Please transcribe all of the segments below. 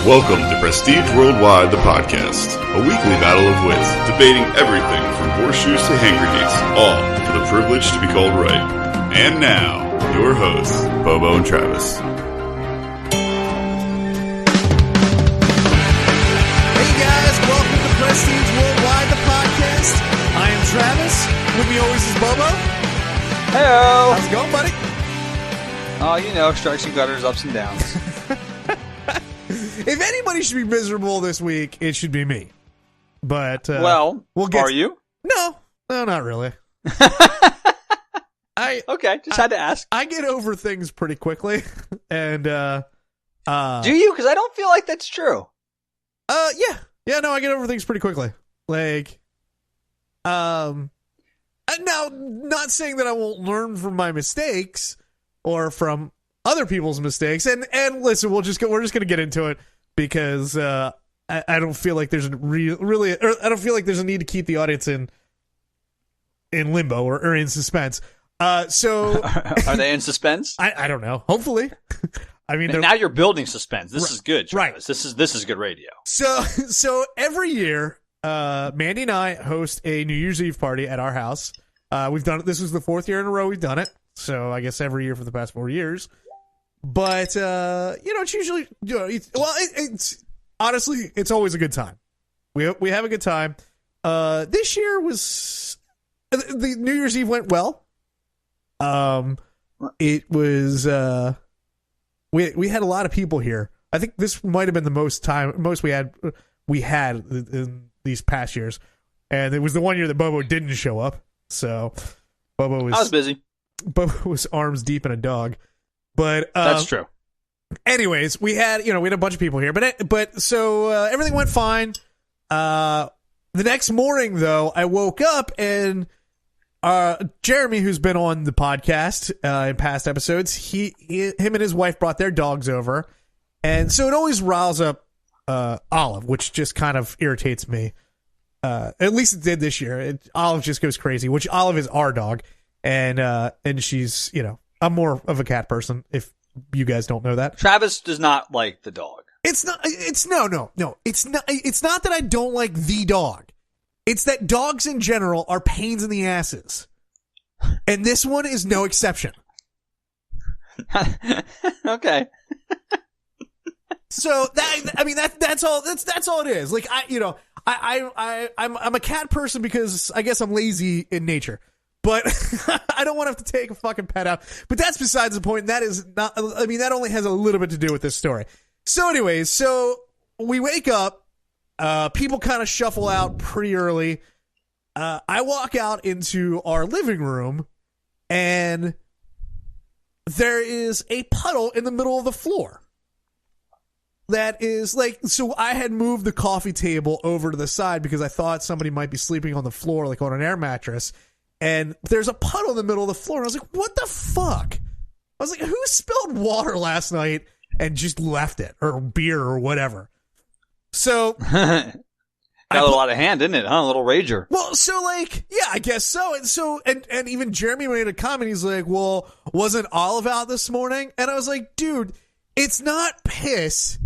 Welcome to Prestige Worldwide, the podcast, a weekly battle of wits, debating everything from horseshoes to hand grenades, all for the privilege to be called right. And now, your hosts, Bobo and Travis. Hey guys, welcome to Prestige Worldwide, the podcast. I am Travis. With me always is Bobo. Hello. How's it going, buddy? Oh, you know, strikes and gutters, ups and downs. If anybody should be miserable this week, it should be me. But well, we'll get. Are you? No, not really. Okay, just had to ask. I get over things pretty quickly, and do you? Because I don't feel like that's true. Yeah. No, I get over things pretty quickly. Like, now, not saying that I won't learn from my mistakes or from other people's mistakes. And listen, we're just gonna get into it because I don't feel like there's I don't feel like there's a need to keep the audience in limbo or in suspense. So are they in suspense? I don't know. Hopefully. I mean, now you're building suspense. This is good, Travis. Right. This is good radio. So every year, Mandy and I host a New Year's Eve party at our house. We've done it. This was the fourth year in a row we've done it. So I guess every year for the past 4 years. But it's usually it's honestly it's always a good time. We have a good time. This year was the New Year's Eve went well. It was we had a lot of people here. I think this might have been the most we had in these past years, and it was the one year that Bobo didn't show up. So I was busy. Bobo was arms deep in a dog. But that's true. Anyways, we had a bunch of people here, but so everything went fine. The next morning, though, I woke up and Jeremy, who's been on the podcast in past episodes, him and his wife brought their dogs over, and so it always riles up Olive, which just kind of irritates me. At least it did this year. Olive just goes crazy, which Olive is our dog, and she's I'm more of a cat person, if you guys don't know that. Travis does not like the dog. No. It's not that I don't like the dog. It's that dogs in general are pains in the asses. And this one is no exception. Okay. So that's all it is. Like I'm a cat person because I guess I'm lazy in nature. But I don't want to have to take a fucking pet out. But that's besides the point. That is not. I mean, that only has a little bit to do with this story. So, anyways, we wake up. People kind of shuffle out pretty early. I walk out into our living room, and there is a puddle in the middle of the floor. That is so I had moved the coffee table over to the side because I thought somebody might be sleeping on the floor, like on an air mattress. And there's a puddle in the middle of the floor. And I was like, what the fuck? I was like, who spilled water last night and just left it? Or beer or whatever. So. Got a lot of hand, didn't it? Huh? A little rager. Well, so yeah, I guess so. And even Jeremy made a comment. He's like, well, wasn't Olive out this morning? And I was like, dude, it's not piss.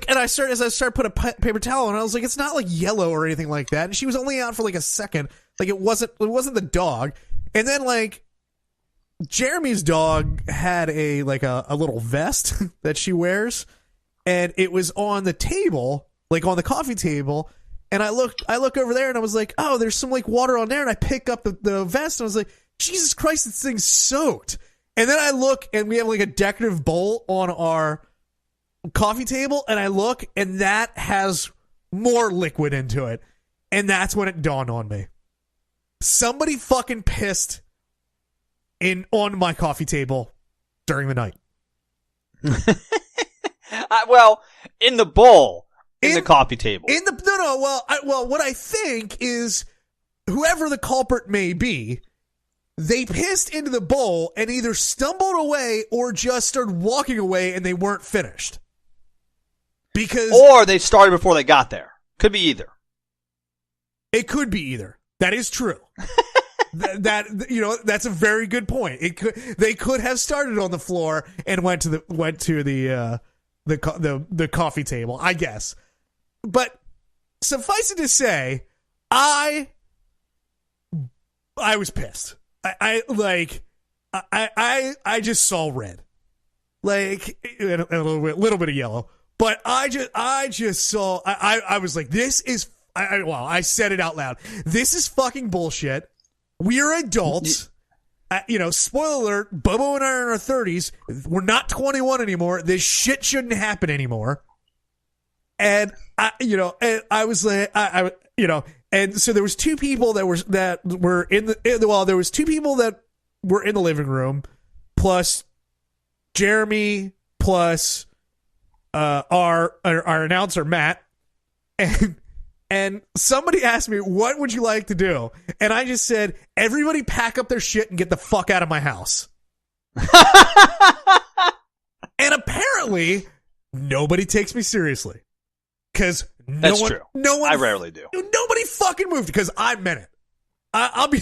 And I started put a paper towel on, and I was like, it's not yellow or anything like that. And she was only out for a second. It wasn't the dog. And then Jeremy's dog had a little vest that she wears, and it was on the table, on the coffee table. And I look over there and I was like, oh, there's some water on there. And I pick up the vest and I was like, Jesus Christ, this thing's soaked. And then I look and we have a decorative bowl on our coffee table, and I look and that has more liquid into it. And that's when it dawned on me. Somebody fucking pissed on my coffee table during the night. Well, in the bowl, in the coffee table. Well, what I think is whoever the culprit may be, they pissed into the bowl and either stumbled away or just started walking away and they weren't finished. Or they started before they got there. Could be either. It could be either. That is true. That's a very good point. They could have started on the floor and went to the the coffee table, I guess. But suffice it to say, I was pissed. I just saw red, like and a little bit of yellow. But I just saw. I was like, this is. I said it out loud. This is fucking bullshit. We are adults. Spoiler alert, Bobo and I are in our 30s. We're not 21 anymore. This shit shouldn't happen anymore. And I was like, and so there was two people that were in the there was two people that were in the living room, plus Jeremy, plus our announcer Matt, and somebody asked me, what would you like to do? And I just said, everybody pack up their shit and get the fuck out of my house. And apparently, nobody takes me seriously. Because That's true. I rarely do. Nobody fucking moved because I meant it. I'll be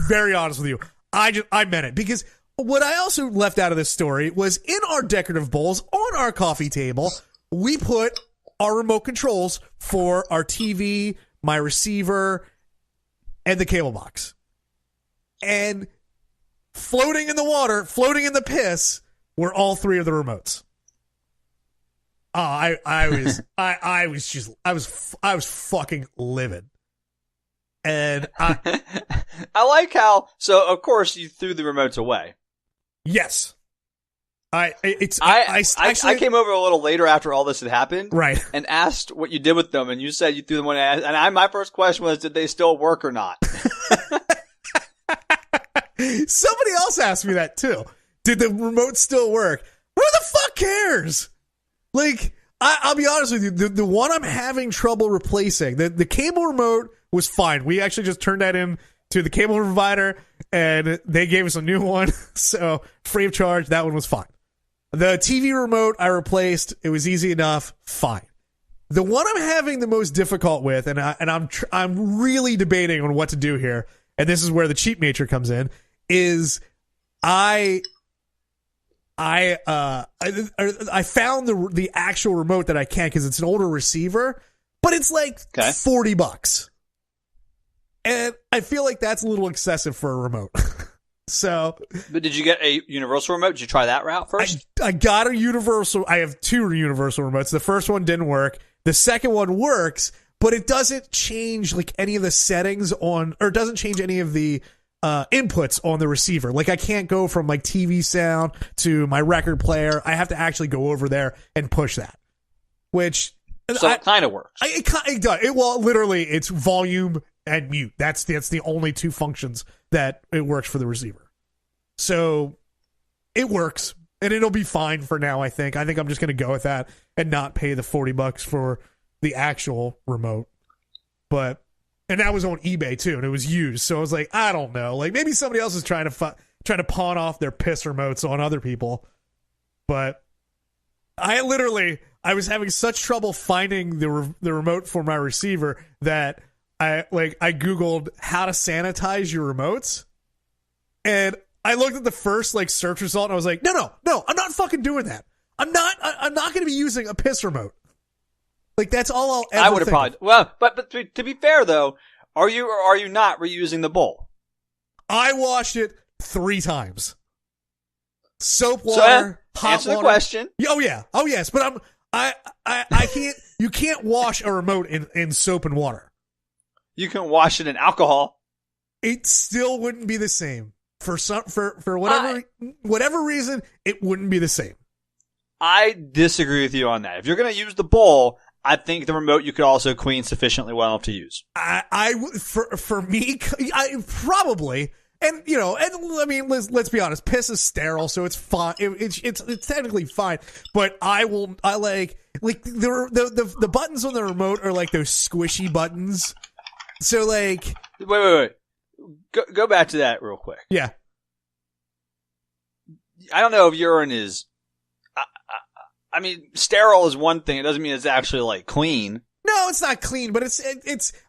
very honest with you. I meant it. Because what I also left out of this story was in our decorative bowls on our coffee table, we put our remote controls for our TV, my receiver, and the cable box. And floating in the water, floating in the piss, were all three of the remotes. Oh, I was fucking livid. And I like how, so of course you threw the remotes away. Yes. I came over a little later after all this had happened, right, and asked what you did with them, and you said you threw them away. And my first question was, did they still work or not? Somebody else asked me that too. Did the remote still work? Who the fuck cares? Like, I'll be honest with you, the one I'm having trouble replacing, the cable remote was fine. We actually just turned that in to the cable provider, and they gave us a new one, so free of charge. That one was fine. The TV remote I replaced. It was easy enough. Fine. The one I'm having the most difficult with, and I'm really debating on what to do here, and this is where the cheap nature comes in, is I found the actual remote that I can, because it's an older receiver, but it's like $40. And I feel like that's a little excessive for a remote. So, but did you get a universal remote? Did you try that route first? I got a universal. I have two universal remotes. The first one didn't work. The second one works, but it doesn't change like any of the settings on, or doesn't change any of the inputs on the receiver. Like, I can't go from like TV sound to my record player. I have to actually go over there and push that, which so it kind of works. It does. Well, literally, it's volume and mute. That's the only two functions that it works for the receiver. So it works, and it'll be fine for now. I think I'm just going to go with that and not pay the $40 for the actual remote. And that was on eBay too, and it was used. So I was like, I don't know, like maybe somebody else is trying to pawn off their piss remotes on other people. But I was having such trouble finding the remote for my receiver that I Googled how to sanitize your remotes, and I looked at the first like search result, and I was like, no, I'm not fucking doing that. I'm not going to be using a piss remote. Like, that's all I'll ever I would have probably. Well, but to be fair though, are you or are you not reusing the bowl? I washed it 3 times. Soap water, hot answer water. The question. Oh yeah. Oh yes. But I can't. You can't wash a remote in soap and water. You can wash it in alcohol. It still wouldn't be the same. For whatever reason, it wouldn't be the same. I disagree with you on that. If you're going to use the bowl, I think the remote you could also clean sufficiently well enough to use. For me, I probably, and I mean, let's be honest, piss is sterile, so it's fine. It's technically fine, but I like the buttons on the remote are like those squishy buttons. So like, wait. Go back to that real quick. Yeah. I don't know if urine is. I mean, sterile is one thing. It doesn't mean it's actually like clean. No, it's not clean, but it's. I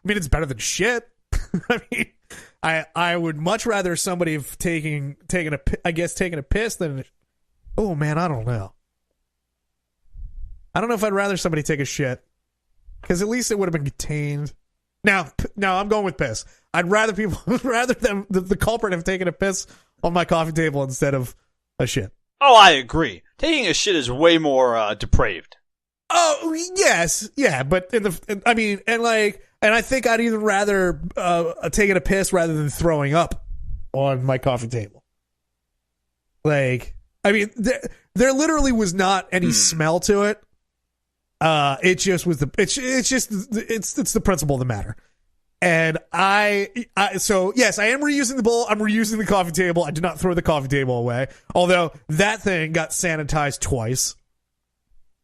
mean, it's better than shit. I mean, I would much rather somebody taking a piss than. Oh man, I don't know. I don't know if I'd rather somebody take a shit, because at least it would have been contained. Now, I'm going with piss. I'd rather the culprit have taken a piss on my coffee table instead of a shit. Oh, I agree. Taking a shit is way more depraved. Oh, yes. Yeah, but and I think I'd even rather taking a piss rather than throwing up on my coffee table. Like, I mean, there literally was not any smell to it. It just was it's the principle of the matter. And so yes, I am reusing the bowl. I'm reusing the coffee table. I did not throw the coffee table away. Although that thing got sanitized twice.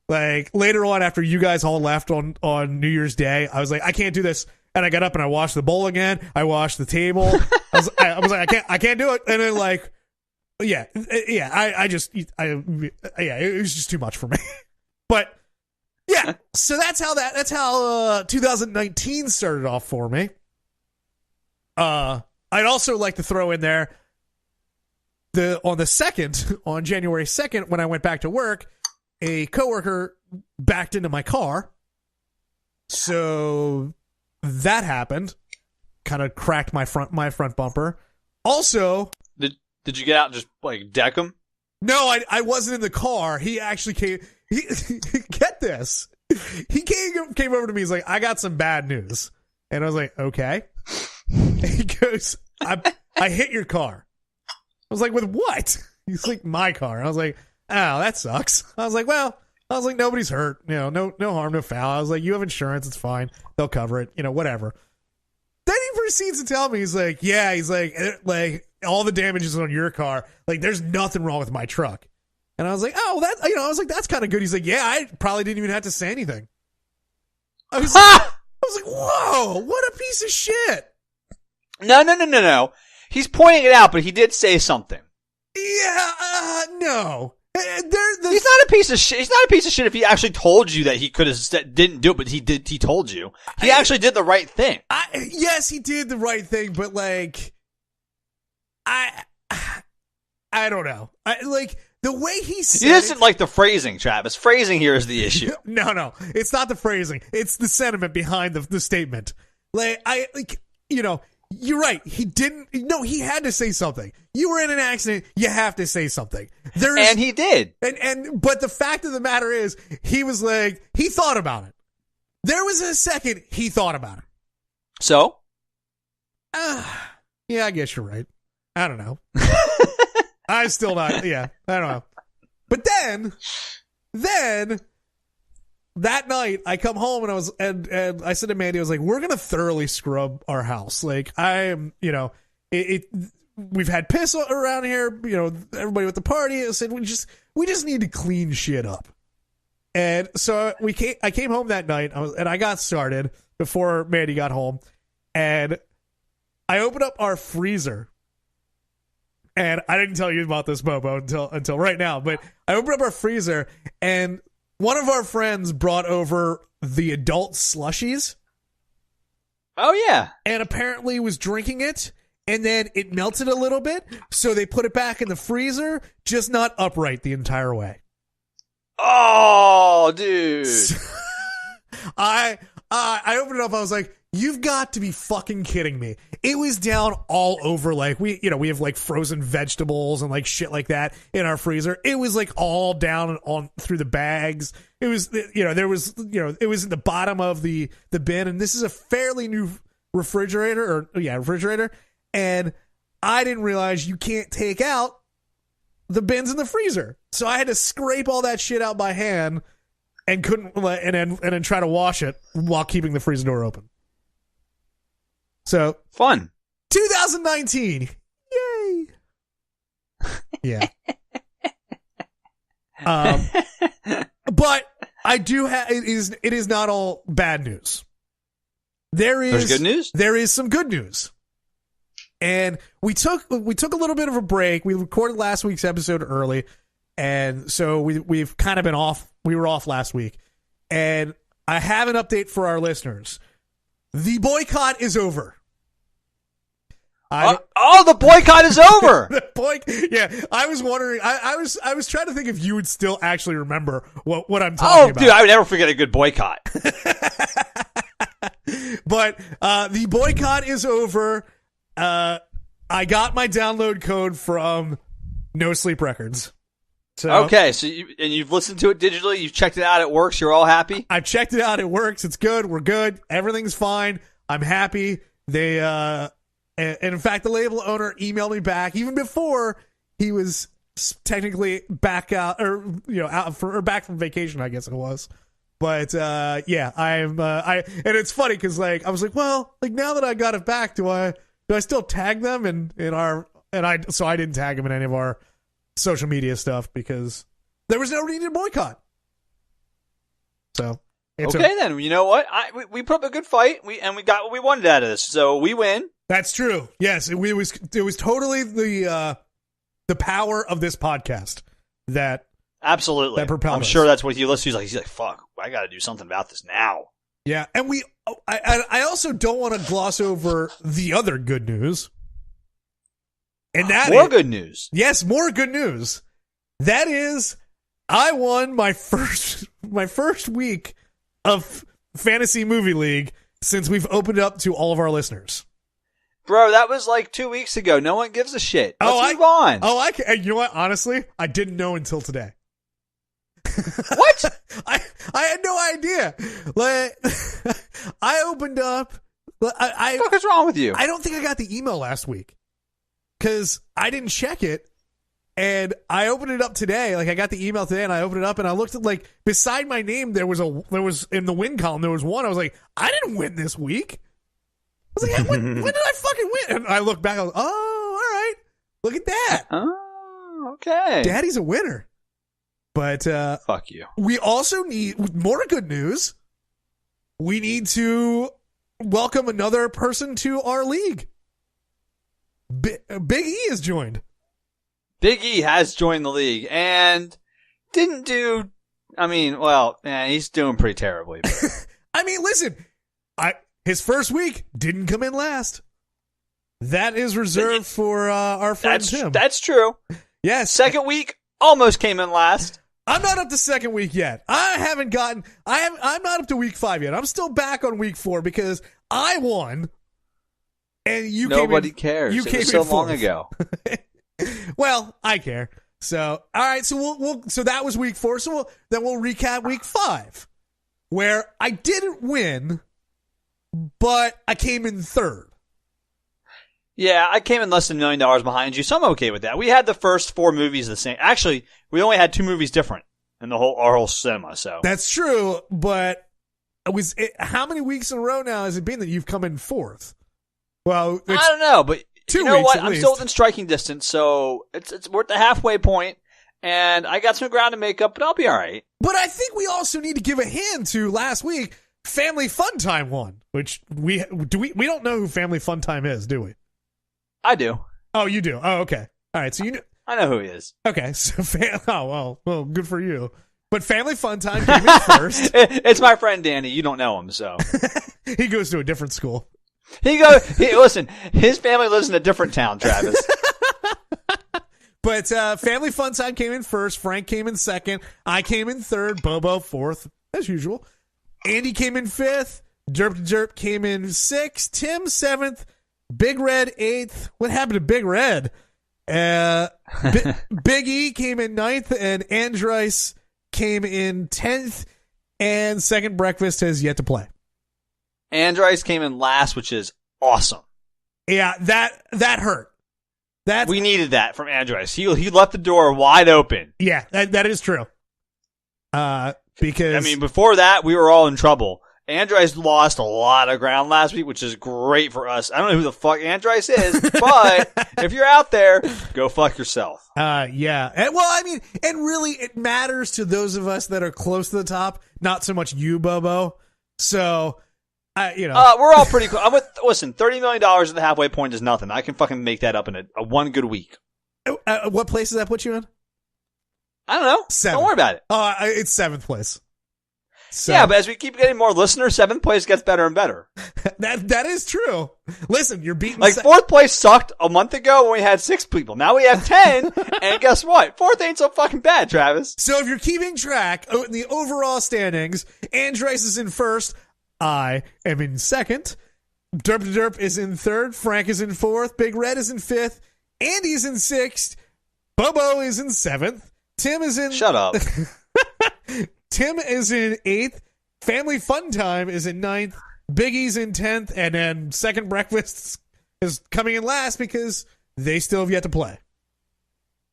Like later on after you guys all left on New Year's Day, I was like, I can't do this. And I got up and I washed the bowl again. I washed the table. I was like, I can't do it. And then like, it was just too much for me. But yeah, so that's how 2019 started off for me. I'd also like to throw in there on January 2nd, when I went back to work, a coworker backed into my car. So that happened. Kind of cracked my front bumper. Also, did you get out and just like deck him? No, I wasn't in the car. He actually came. Get this. He came over to me. He's like, I got some bad news. And I was like, okay. And he goes, I hit your car. I was like, with what? He's like, my car. I was like, oh, that sucks. I was like, nobody's hurt. No harm, no foul. I was like, you have insurance. It's fine. They'll cover it. Whatever. Then he proceeds to tell me, he's like, all the damage is on your car. Like, there's nothing wrong with my truck. And I was like, I was like, that's kind of good. He's like, yeah, I probably didn't even have to say anything. I was like, whoa, what a piece of shit. No. He's pointing it out, but he did say something. Yeah, no. He's not a piece of shit. He's not a piece of shit if he actually told you that he could have didn't do it, but he did. He told you. He actually did the right thing. Yes, he did the right thing, but like, I don't know. The way he said it isn't like the phrasing, Travis. Phrasing here is the issue. No. It's not the phrasing. It's the sentiment behind the statement. You're right. He didn't. No, he had to say something. You were in an accident. You have to say something. And he did. But the fact of the matter is, he was like, he thought about it. There was a second he thought about it. So? Yeah, I guess you're right. I don't know. I'm still not. Yeah, I don't know. But then that night I come home and I said to Mandy, I was like, we're gonna thoroughly scrub our house. Like we've had piss around here. Everybody with the party. I said we just need to clean shit up. And so I came home that night and I got started before Mandy got home, and I opened up our freezer. And I didn't tell you about this, Bobo, until right now. But I opened up our freezer, and one of our friends brought over the adult slushies. Oh, yeah. And apparently was drinking it, and then it melted a little bit, so they put it back in the freezer, just not upright the entire way. Oh, dude. I opened it up, I was like, you've got to be fucking kidding me. It was down all over, like, we have like frozen vegetables and like shit like that in our freezer. It was like all down on through the bags. It was, it was in the bottom of the bin, and this is a fairly new refrigerator. And I didn't realize you can't take out the bins in the freezer. So I had to scrape all that shit out by hand and couldn't, and then try to wash it while keeping the freezer door open. So fun. 2019. Yay. Yeah. But I do have, it is not all bad news. There's good news? There is some good news. And we took a little bit of a break. We recorded last week's episode early, and so we've kind of been off. We were off last week. And I have an update for our listeners. The boycott is over. The boycott is over. I was wondering. I was trying to think if you would still actually remember what I'm talking about. Dude, I would never forget a good boycott. But the boycott is over. I got my download code from No Sleep Records. So, okay, so you've listened to it digitally. You've checked it out. It works. You're all happy. I've checked it out. It works. It's good. We're good. Everything's fine. I'm happy. They and in fact, the label owner emailed me back even before he was technically back out, or back from vacation, I guess it was. But yeah, and it's funny because like I was like, well, like now that I got it back, do I still tag them so I didn't tag them in any of our social media stuff because there was no need to boycott. So okay, then you know what? We put up a good fight. We got what we wanted out of this, so we win. That's true. Yes, it was totally the power of this podcast that absolutely that propelled I'm us. sure that's what he listens to. He's like, fuck, I got to do something about this now. Yeah, and I also don't want to gloss over the other good news. And that more good news. Yes, more good news. That is, I won my first week of Fantasy Movie League since we've opened up to all of our listeners. Bro, that was like 2 weeks ago. No one gives a shit. Let's move on. You know what? Honestly, I didn't know until today. What? I had no idea. Like, I opened up. What the fuck is wrong with you? I don't think I got the email last week because I didn't check it. And I opened it up today. Like I got the email today, and I opened it up, and I looked at like beside my name there was in the win column there was one. I was like, I didn't win this week. I was like, when did I fucking win? And I look back, I was, oh, all right, look at that. Oh, okay. Daddy's a winner. But fuck you. We also need more good news. We need to welcome another person to our league. Big E has joined. Big E has joined the league and didn't do. I mean, well, he's doing pretty terribly. But. I mean, listen, his first week didn't come in last. That is reserved for our friend Tim. That's true. Yes. Second week almost came in last. I'm not up to second week yet. I'm not up to week 5 yet. I'm still back on week 4 because I won. And Nobody cares. You came in so in long ago. Well, I care. So, all right. So so that was week 4. So we'll recap week 5, where I didn't win, but I came in third. Yeah, I came in less than $1 million behind you, so I'm okay with that. We had the first 4 movies the same. Actually, we only had 2 movies different in our whole cinema. So that's true. But how many weeks in a row now has it been that you've come in fourth? Well, I don't know, but 2 you know weeks what? at I'm least. still within striking distance, so we're at the halfway point, and I got some ground to make up, but I'll be all right. But I think we also need to give a hand to last week. Family Fun Time won, which we don't know who Family Fun Time is, do we? I do. Oh, you do. Oh, okay. All right. So you know. I know who he is. Okay. So well, good for you. But Family Fun Time came in first. It's my friend Danny. You don't know him, so he goes to a different school. Listen, his family lives in a different town, Travis. But Family Fun Time came in first. Frank came in second. I came in third. Bobo fourth, as usual. Andy came in fifth. Derp to Derp came in sixth. Tim seventh. Big Red eighth. What happened to Big Red? Big E came in ninth, and Andrice came in 10th. And Second Breakfast has yet to play. Andrice came in last, which is awesome. Yeah, that hurt. We needed that from Andrice. He left the door wide open. Yeah, that is true. Because I mean, before that, we were all in trouble. Andrice lost a lot of ground last week, which is great for us. I don't know who the fuck Andrice is, but if you're out there, go fuck yourself. Yeah. And, well, I mean, and really, it matters to those of us that are close to the top, not so much you, Bobo. So, we're all pretty close. Listen, $30 million at the halfway point is nothing. I can fucking make that up in a one good week. What place does that put you in? I don't know. 7th. Don't worry about it. It's 7th place. So, Yeah, but as we keep getting more listeners, 7th place gets better and better. that is true. Listen, you're beating Like 4th place sucked a month ago when we had 6 people. Now we have 10, and guess what? 4th ain't so fucking bad, Travis. So if you're keeping track in the overall standings, Andres is in first. I am in second. Derp to Derp is in third. Frank is in fourth. Big Red is in fifth. Andy's in sixth. Bobo is in seventh. Tim is in... Shut up. Tim is in eighth. Family Fun Time is in ninth. Biggie's in 10th. And then Second Breakfast is coming in last because they still have yet to play.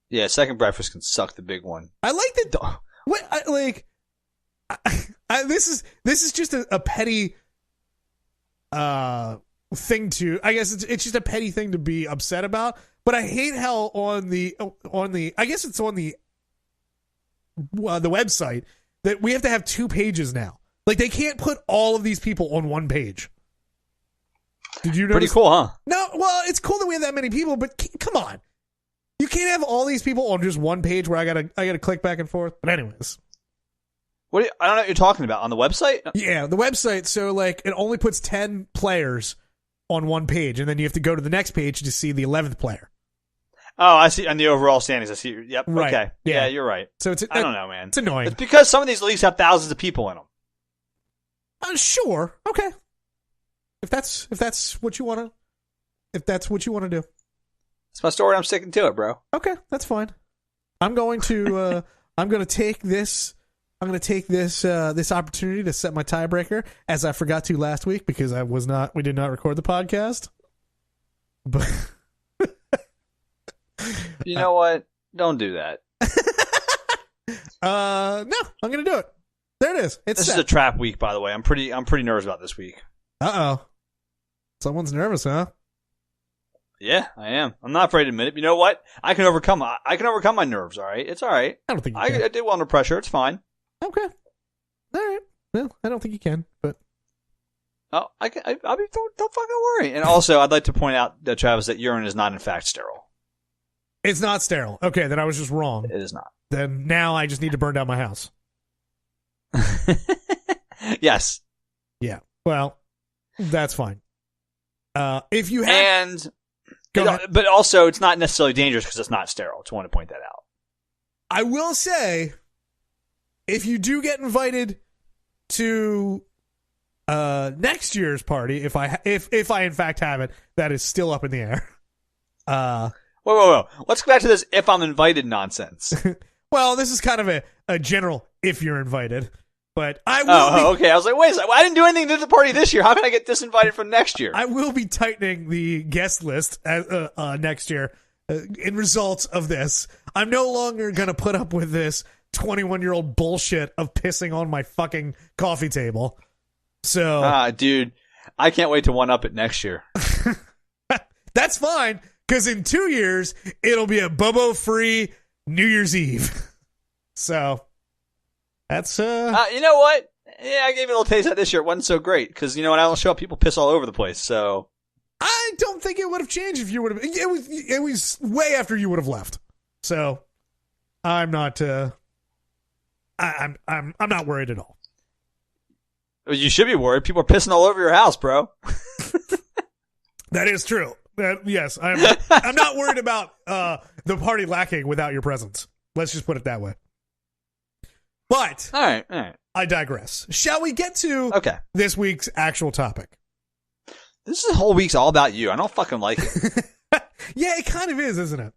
Yeah, Second Breakfast can suck the big one. I like that. This is just a petty thing to. I guess it's just a petty thing to be upset about. But I hate how on the I guess it's on the website that we have to have 2 pages now. Like they can't put all of these people on one page. Did you notice? Pretty cool, huh? No, well, it's cool that we have that many people, but come on. You can't have all these people on just one page where I gotta click back and forth. But anyways. I don't know what you're talking about. On the website? Yeah, the website. So, like, it only puts 10 players on one page, and then you have to go to the next page to see the 11th player. Oh, I see. On the overall standings, I see. Yep. Right. Okay. Yeah, you're right. So I don't know, man. It's annoying. It's because some of these leagues have thousands of people in them. Sure. Okay. If that's what you want to do. It's my story. I'm sticking to it, bro. Okay, that's fine. I'm going to take this this opportunity to set my tiebreaker, as I forgot to last week because we did not record the podcast. But you know what? Don't do that. No, I'm gonna do it. There it is. This is a trap week, by the way. I'm pretty nervous about this week. Uh-oh. Someone's nervous, huh? Yeah, I am. I'm not afraid to admit it. You know what? I can overcome my nerves, all right? It's all right. I don't think you can. I did well under pressure. It's fine. Okay. All right. Well, I don't think you can, but... Oh, I'll be, don't fucking worry. And also, I'd like to point out, that Travis, that urine is not in fact sterile. It's not sterile. Okay, then I was just wrong. It is not. Then now I just need to burn down my house. Yes. Yeah. Well, that's fine. If you have... And... But also, it's not necessarily dangerous because it's not sterile. Just want to point that out. I will say, if you do get invited to next year's party, if I in fact have it, that is still up in the air. Whoa. Let's go back to this if I'm invited nonsense. Well, this is kind of a general if you're invited. But I will okay. I was like, wait a second. I didn't do anything to the party this year. How can I get disinvited from next year? I will be tightening the guest list next year in results of this. I'm no longer going to put up with this 21-year-old bullshit of pissing on my fucking coffee table. So, dude, I can't wait to one-up it next year. That's fine, because in 2 years, it'll be a Bobo-free New Year's Eve. So... That's you know what? Yeah, I gave it a little taste of that this year. It wasn't so great because when I don't show up, people piss all over the place. So I don't think it would have changed if you would have. It was way after you would have left. So I'm not. I'm not worried at all. You should be worried. People are pissing all over your house, bro. That is true. Yes, I'm not worried about the party lacking without your presence. Let's just put it that way. But all right. I digress. Shall we get to this week's actual topic? This whole week's all about you. I don't fucking like it. Yeah, it kind of is, isn't it?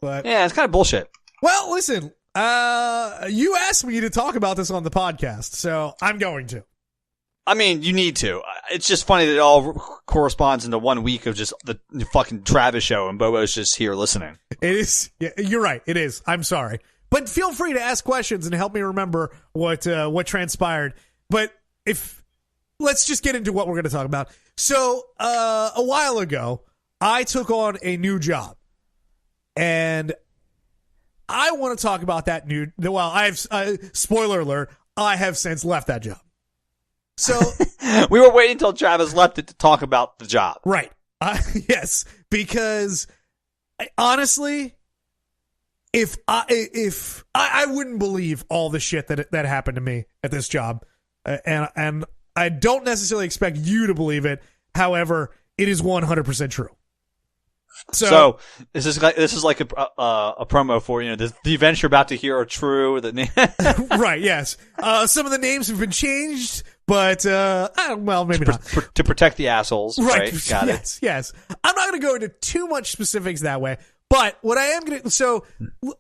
But yeah, it's kind of bullshit. Well, listen, you asked me to talk about this on the podcast, so I'm going to. I mean, you need to. It's just funny that it all corresponds into 1 week of just the fucking Travis show, and Bobo's just here listening. It is. Yeah, you're right. It is. I'm sorry. But feel free to ask questions and help me remember what transpired. But let's just get into what we're going to talk about. So a while ago, I took on a new job, and I want to talk about that new. Well, spoiler alert, I have since left that job. So we were waiting until Travis left it to talk about the job, right? Yes, because honestly. If I wouldn't believe all the shit that happened to me at this job and I don't necessarily expect you to believe it. However, it is 100% true. So this is like a promo for the events you're about to hear are true. Right? Yes. Some of the names have been changed, but well, maybe not to protect the assholes. Right? Got it. Yes. I'm not going to go into too much specifics that way, but what I am going to. So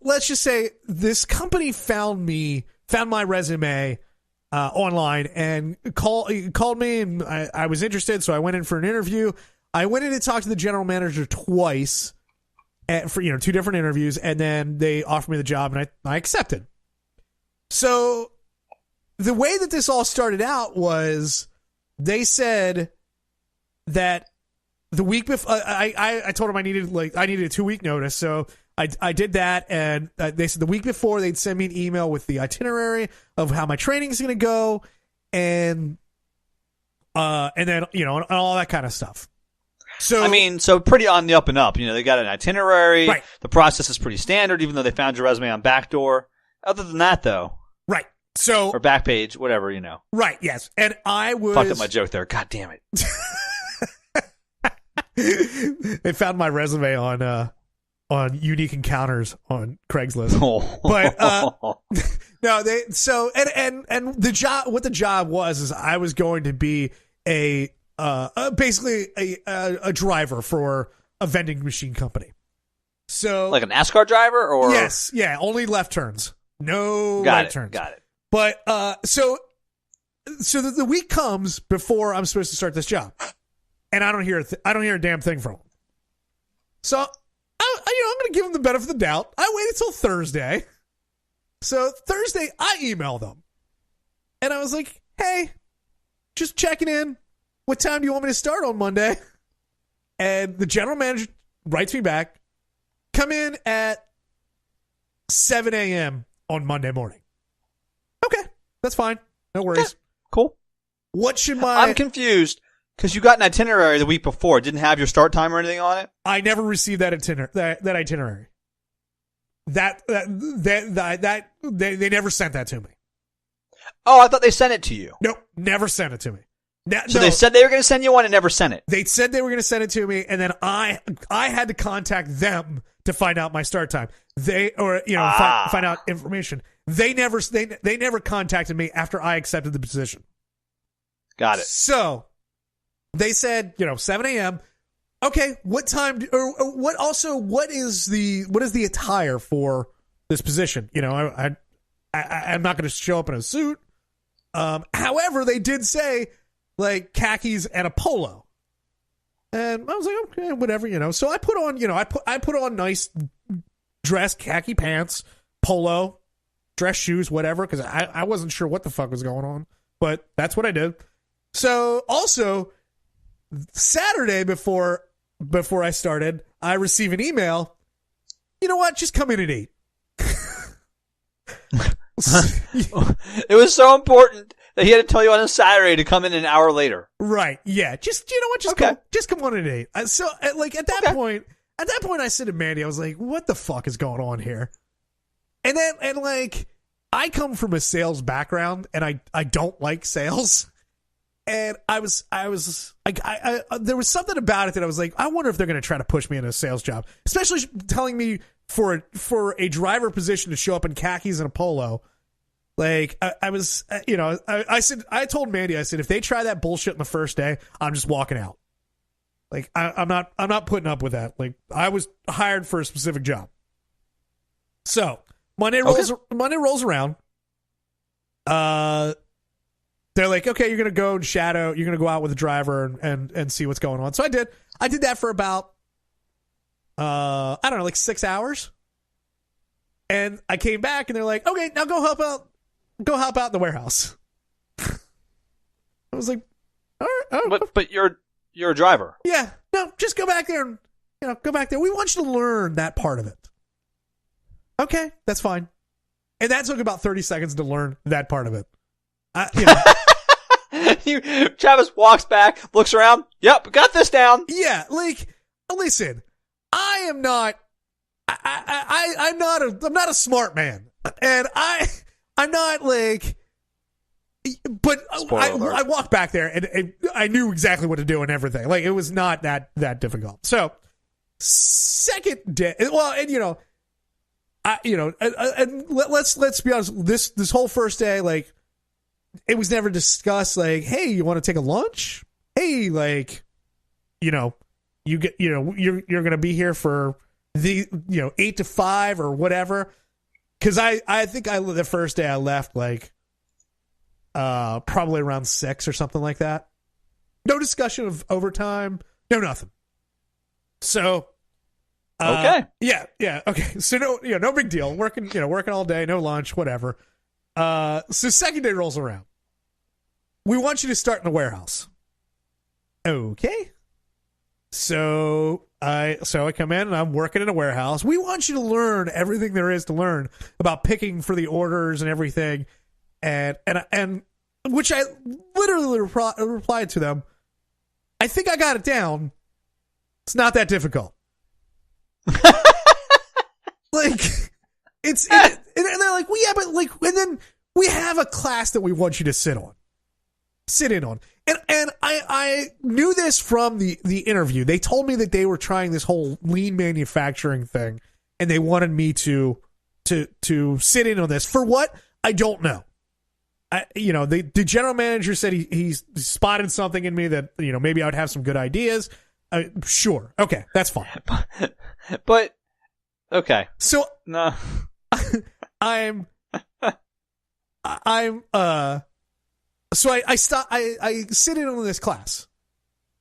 let's just say this company found my resume online and called me, and I was interested, so I went in for an interview. I went in and talked to the general manager twice for 2 different interviews, and then they offered me the job, and I accepted. So the way that this all started out was they said that the week before I told them I needed a 2-week notice, so I did that, and they said the week before they'd send me an email with the itinerary of how my training is going to go, and then and all that kind of stuff. So so pretty on the up and up. They got an itinerary. Right. The process is pretty standard, even though they found your resume on Backdoor. Other than that, though. Right. So or Backpage, whatever, Right. Yes. And I was fucked up my joke there. God damn it. They found my resume on Unique Encounters on Craigslist. But no, and the job. What the job was is I was going to be basically a driver for a vending machine company. So like a NASCAR driver, or yes, yeah, only left turns, no right turns. Got it. But so the week comes before I'm supposed to start this job, and I don't hear a damn thing from them. So I'm going to give them the benefit of the doubt. I waited till Thursday. So Thursday, I email them, and I was like, "Hey, just checking in. What time do you want me to start on Monday?" And the general manager writes me back, "Come in at 7 a.m. on Monday morning." Okay, that's fine. No worries. Okay, cool. What should I'm confused because you got an itinerary the week before. It didn't have your start time or anything on it? I never received that itinerary. They never sent that to me. Oh, I thought they sent it to you. Nope, never sent it to me. They said they were going to send you one and never sent it. They said they were going to send it to me, and then I had to contact them to find out my start time. Find out information. They never contacted me after I accepted the position. Got it. So they said, 7 a.m. Okay, what time what is the attire for this position? I'm not going to show up in a suit. However, they did say like khakis and a polo. And I was like, okay, whatever, So I put on, I put on nice dress, khaki pants, polo, dress shoes, whatever, because I wasn't sure what the fuck was going on. But that's what I did. So also Saturday before I started, I receive an email. You know what? Just come in at 8. It was so important that he had to tell you on a Saturday to come in an hour later. Right. Yeah. Just come on at 8. So like at that point, I said to Mandy, I was like, what the fuck is going on here? And like, I come from a sales background and I don't like sales. And I was like, there was something about it that I was like, I wonder if they're going to try to push me into a sales job, especially telling me for a driver position to show up in khakis and a polo. Like I was, I told Mandy, I said, if they try that bullshit in the first day, I'm just walking out. Like I'm not putting up with that. Like I was hired for a specific job. So Monday rolls around. They're like, okay, you're gonna go and shadow. You're gonna go out with the driver and see what's going on. So I did. I did that for about I don't know, like 6 hours. And I came back and they're like, okay, now go help out in the warehouse. I was like, all right. But you're a driver. Yeah. No, just go back there and go back there. We want you to learn that part of it. Okay, that's fine. And that took about 30 seconds to learn that part of it. Travis walks back, looks around. Yep, got this down. Yeah, like, listen, I am not. I'm not a smart man, and I'm not like. But Spoiler alert. I walked back there and I knew exactly what to do and everything. Like, it was not that difficult. So, second day, well, and let's be honest. This whole first day, like, it was never discussed. Like, hey, you want to take a lunch? Hey, like, you're gonna be here for the 8 to 5 or whatever. Because I think the first day I left like probably around 6 or something like that. No discussion of overtime. No nothing. So. Okay. Yeah. Okay. So no big deal. Working all day, no lunch, whatever. So second day rolls around. We want you to start in the warehouse. Okay. So I come in and I'm working in a warehouse. We want you to learn everything there is to learn about picking for the orders and everything, and which I literally replied to them. I think I got it down. It's not that difficult. Like, and they're like, well, yeah, but like, and then we have a class that we want you to sit in on. And I knew this from the interview. They told me that they were trying this whole lean manufacturing thing, and they wanted me to sit in on this. For what? I don't know. The general manager said he spotted something in me that, maybe I would have some good ideas. Sure. Okay. That's fine. But okay. So no. So I sit in on this class,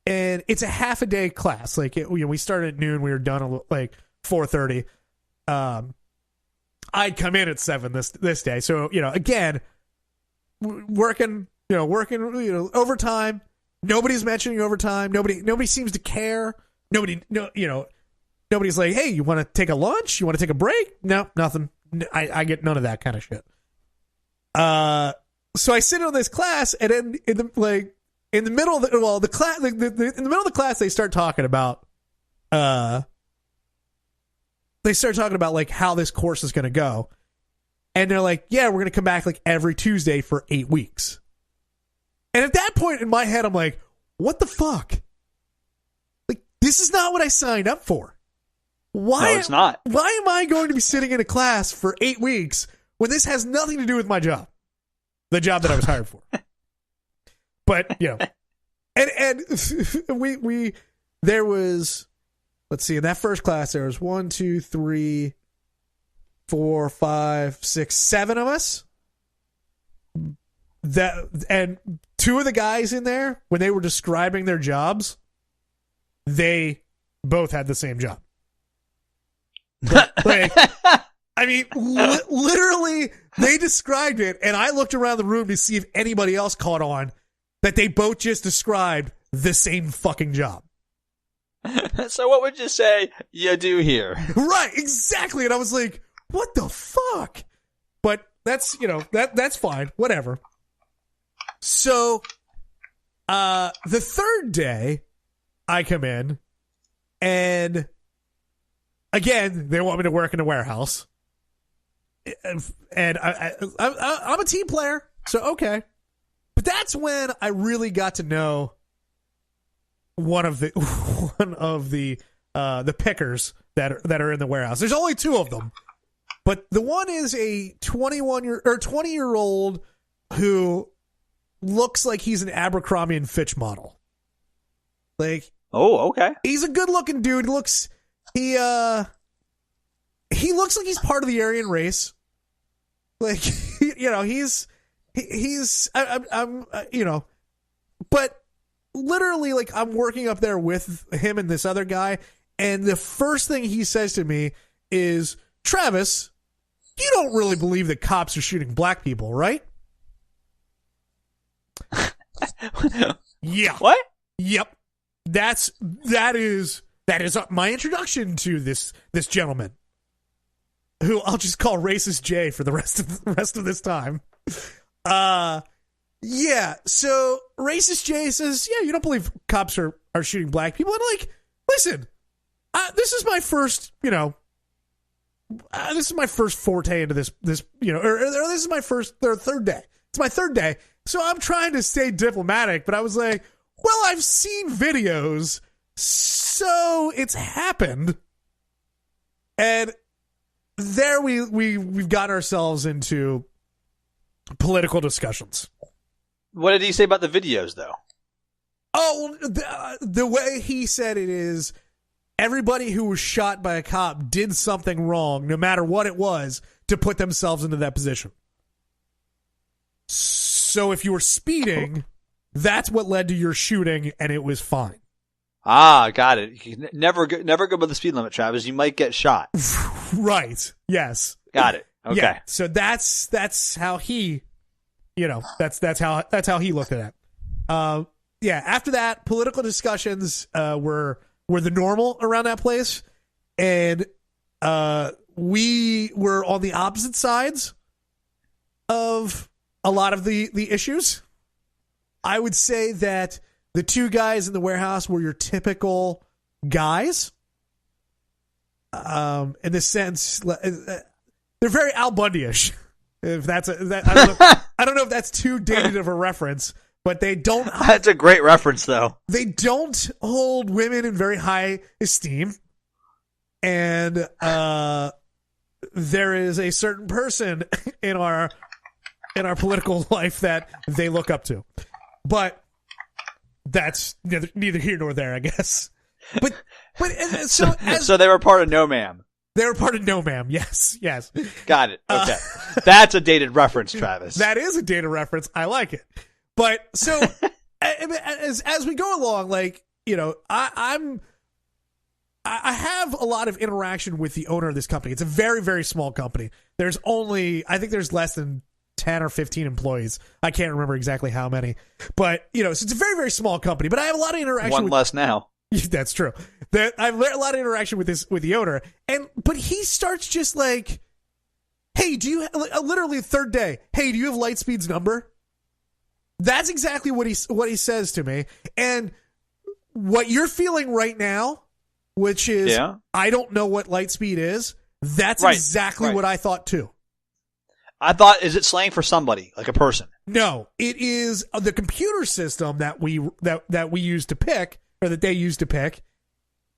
and it's a half a day class. Like, we started at noon, we were done at like 4:30. I'd come in at 7 this day. So, again, working overtime. Nobody's mentioning overtime. Nobody seems to care. Nobody's like, hey, you want to take a lunch? You want to take a break? No, nothing. I get none of that kind of shit. So I sit in on this class, and then in the middle of the class, in the middle of the class, they start talking about like how this course is going to go, and they're like, yeah, we're going to come back like every Tuesday for 8 weeks. And at that point in my head, I'm like, what the fuck? Like, this is not what I signed up for. Why? No, it's not. Why am I going to be sitting in a class for 8 weeks when this has nothing to do with my job? The job that I was hired for. But, and there was, let's see, in that first class, there was 1, 2, 3, 4, 5, 6, 7 of us. And 2 of the guys in there, when they were describing their jobs, they both had the same job. Like, I mean, literally, they described it, and I looked around the room to see if anybody else caught on that they both just described the same fucking job. So what would you say you do here? Right, exactly. And I was like, what the fuck? But that's, that's fine. Whatever. So, the third day, I come in, and again, they want me to work in a warehouse. And I'm a team player, so okay. But that's when I really got to know one of the pickers that are in the warehouse. There's only 2 of them, but the one is a 20-year-old who looks like he's an Abercrombie and Fitch model. Like, oh, okay. He's a good-looking dude. He looks like he's part of the Aryan race. Like, but literally, like, I'm working up there with him and this other guy, and the first thing he says to me is, Travis, you don't really believe that cops are shooting black people, right? Yeah. What? Yep. That is my introduction to this gentleman, who I'll just call Racist J for the rest of this time. Yeah. So Racist J says, yeah, you don't believe cops are shooting black people. And like, listen, this is my first, this is my first forte into this, or this is my third day. It's my third day. So I'm trying to stay diplomatic, but I was like, well, I've seen videos, so it's happened. And there we've gotten ourselves into political discussions. What did he say about the videos, though? Oh, the way he said it is, everybody who was shot by a cop did something wrong, no matter what it was, to put themselves into that position. So if you were speeding, that's what led to your shooting, and it was fine. Ah, got it. You never go by the speed limit, Travis. You might get shot. Right. Yes. Got it. Okay. Yeah. So that's how he, that's how he looked at it. Yeah. After that, political discussions were the normal around that place, and we were on the opposite sides of a lot of the issues. I would say that the two guys in the warehouse were your typical guys. In the sense, they're very Al Bundy-ish. If I don't know if that's too dated of a reference, but they don't. That's a great reference, though. They don't hold women in very high esteem, and there is a certain person in our political life that they look up to, but that's neither here nor there, I guess. But so they were part of No Ma'am. They were part of No Ma'am. Yes. Got it. Okay, that's a dated reference, Travis. That is a dated reference. I like it. But so as we go along, I have a lot of interaction with the owner of this company. It's a very, very small company. I think there's less than 10 or 15 employees. I can't remember exactly how many, but so it's a very, very small company, but I have a lot of interaction. One less now. That's true. I've a lot of interaction with the owner, but he starts just like, hey, do you literally third day? Hey, do you have Lightspeed's number? That's exactly what he says to me. And what you're feeling right now, which is, I don't know what Lightspeed is. That's exactly what I thought too. I thought, is it slang for somebody, like a person? No, it is the computer system that we use to pick, or that they use to pick.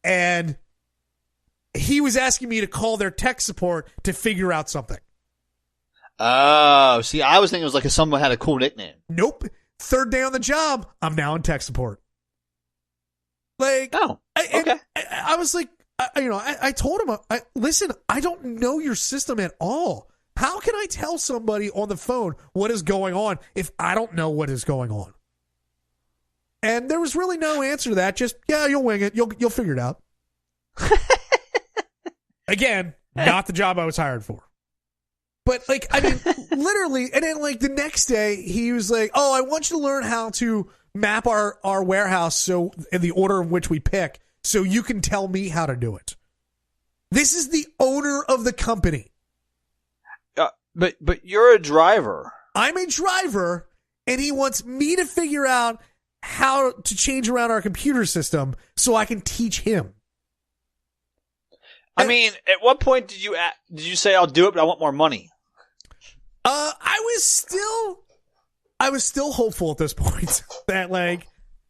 And he was asking me to call their tech support to figure out something. Oh, see, I was thinking it was like if someone had a cool nickname. Nope. Third day on the job, I'm now in tech support. Okay. I was like, I told him, listen, I don't know your system at all. How can I tell somebody on the phone what is going on if I don't know what is going on? And there was really no answer to that. Just, you'll wing it. You'll figure it out. Again, not the job I was hired for. But literally, and then the next day he was like, "Oh, I want you to learn how to map our warehouse so in the order in which we pick, so you can tell me how to do it." This is the owner of the company. But you're a driver. I'm a driver, and he wants me to figure out how to change around our computer system so I can teach him. At what point did you say I'll do it, but I want more money? I was still hopeful at this point that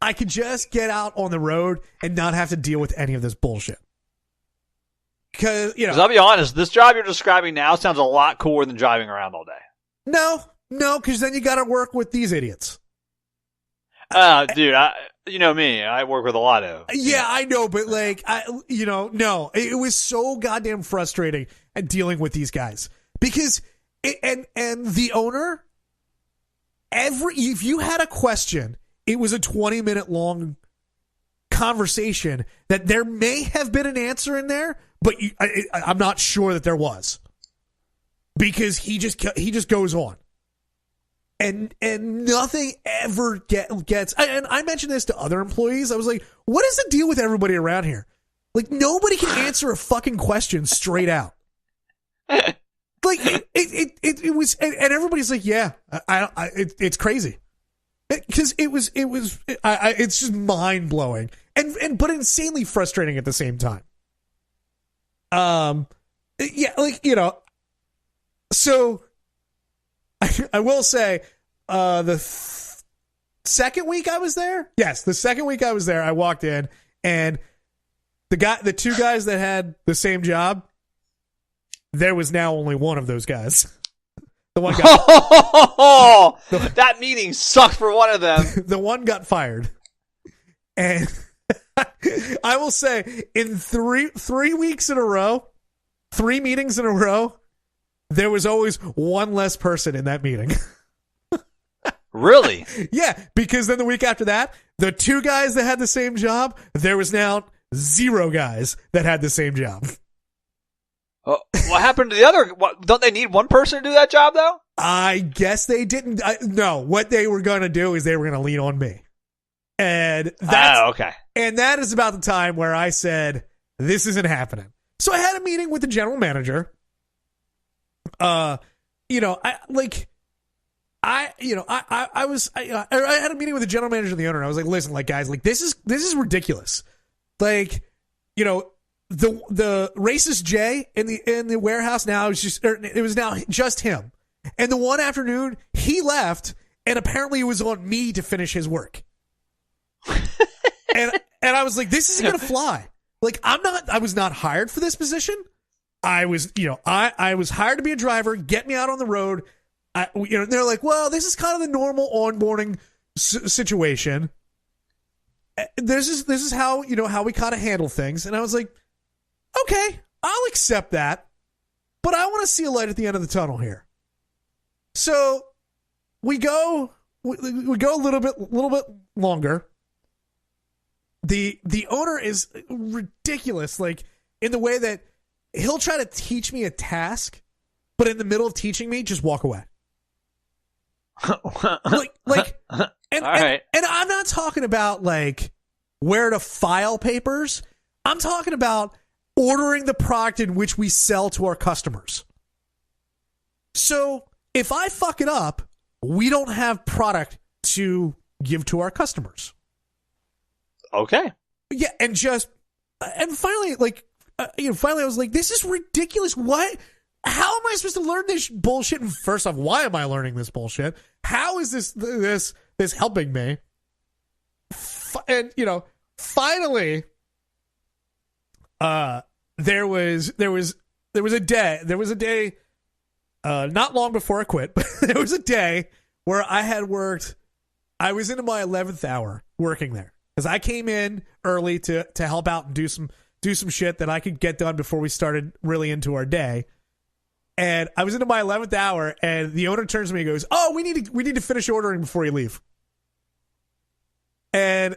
I could just get out on the road and not have to deal with any of this bullshit. Because I'll be honest, this job you're describing now sounds a lot cooler than driving around all day. No, because then you got to work with these idiots. Dude, you know me. I work with a lot of. Yeah, I know, but no, it was so goddamn frustrating at dealing with these guys because, and the owner, if you had a question, it was a 20-minute long conversation that there may have been an answer in there, but I'm not sure that there was because he just goes on. And nothing ever gets. And I mentioned this to other employees. I was like, "What is the deal with everybody around here? Nobody can answer a fucking question straight out." It was, and everybody's like, "Yeah, it's crazy," because it's just mind blowing but insanely frustrating at the same time. So I will say, second week I was there. Yes, the second week I was there, I walked in and the two guys that had the same job, there was now only one of those guys. The one got that meeting sucked for one of them. The one got fired. And I will say, in three weeks in a row, 3 meetings in a row, there was always one less person in that meeting. Really? Yeah, because then the week after that, the 2 guys that had the same job, there was now 0 guys that had the same job. What happened to the other? Don't they need one person to do that job, though? I guess they didn't. No, what they were going to do is they were going to lean on me. And that's okay. And that is about the time where I said, this isn't happening. So I had a meeting with the general manager. I had a meeting with the general manager and the owner. And I was like, listen, like, guys, like, this is ridiculous. Like, the racist Jay in the warehouse now it was now just him. And the one afternoon he left, and apparently it was on me to finish his work. and I was like, this isn't gonna fly. Like, I was not hired for this position. I was hired to be a driver, get me out on the road. They're like, well, this is kind of the normal onboarding situation. This is how, how we kind of handle things. And I was like, okay, I'll accept that, but I want to see a light at the end of the tunnel here. So we go a little bit longer. The owner is ridiculous, like, in the way that he'll try to teach me a task, but in the middle of teaching me, just walk away. And I'm not talking about, like, where to file papers. I'm talking about ordering the product in which we sell to our customers. So if I fuck it up, we don't have product to give to our customers. Okay. Yeah, and finally, finally I was like, this is ridiculous. What? How am I supposed to learn this bullshit? And first off, why am I learning this bullshit? How is this helping me? Finally, there was a day, not long before I quit, but there was a day where I had worked. I was into my 11th hour working there because I came in early to help out and do some shit that I could get done before we started really into our day. And I was into my 11th hour, and the owner turns to me and goes, "Oh, we need to finish ordering before you leave." And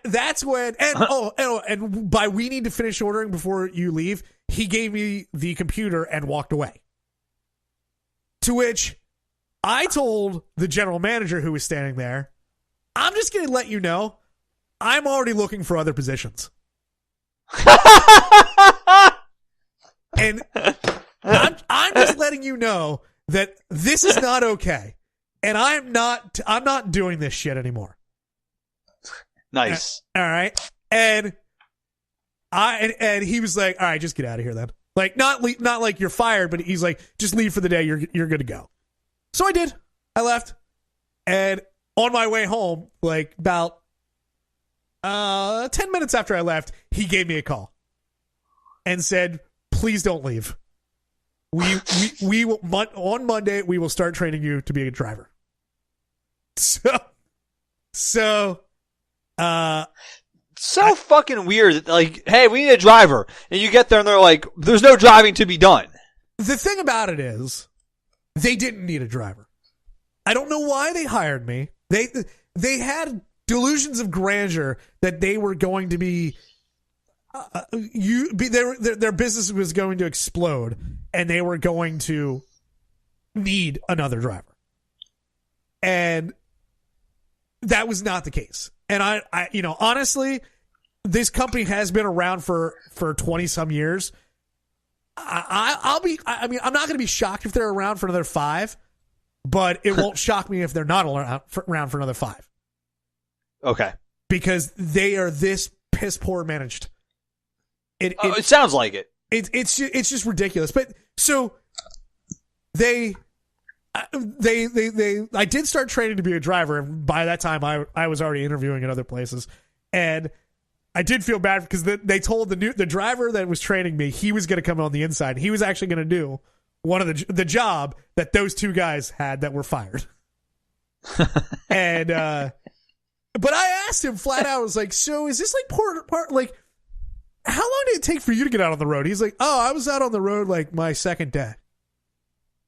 that's when, and by we need to finish ordering before you leave, he gave me the computer and walked away. To which I told the general manager who was standing there, "I'm just going to let you know, I'm already looking for other positions." And I'm just letting you know that this is not okay, and I'm not doing this shit anymore. Nice. All right, and he was like, "All right, just get out of here then." Like, not like you're fired, but he's like, "Just leave for the day. You're good to go." So I did. I left, and on my way home, like about 10 minutes after I left, he gave me a call and said, "Please don't leave. We will, on Monday, we will start training you to be a driver." So fucking weird that, like, hey, we need a driver, and you get there and they're like, there's no driving to be done. The thing about it is, they didn't need a driver. I don't know why they hired me. They had delusions of grandeur that they were going to be. Their business was going to explode, and they were going to need another driver, and that was not the case. And I honestly, this company has been around for 20 some years. I'm not going to be shocked if they're around for another 5, but it won't shock me if they're not around for another 5. Okay, because they are this piss poor managed. It sounds like it. It's just ridiculous. But so I did start training to be a driver, and by that time I was already interviewing at other places, and I did feel bad because they told the driver that was training me he was going to come on the inside. He was actually going to do one of the job that those two guys had that were fired. And but I asked him flat out, I was like, so is this like part like how long did it take for you to get out on the road? He's like, oh, I was out on the road like my second day.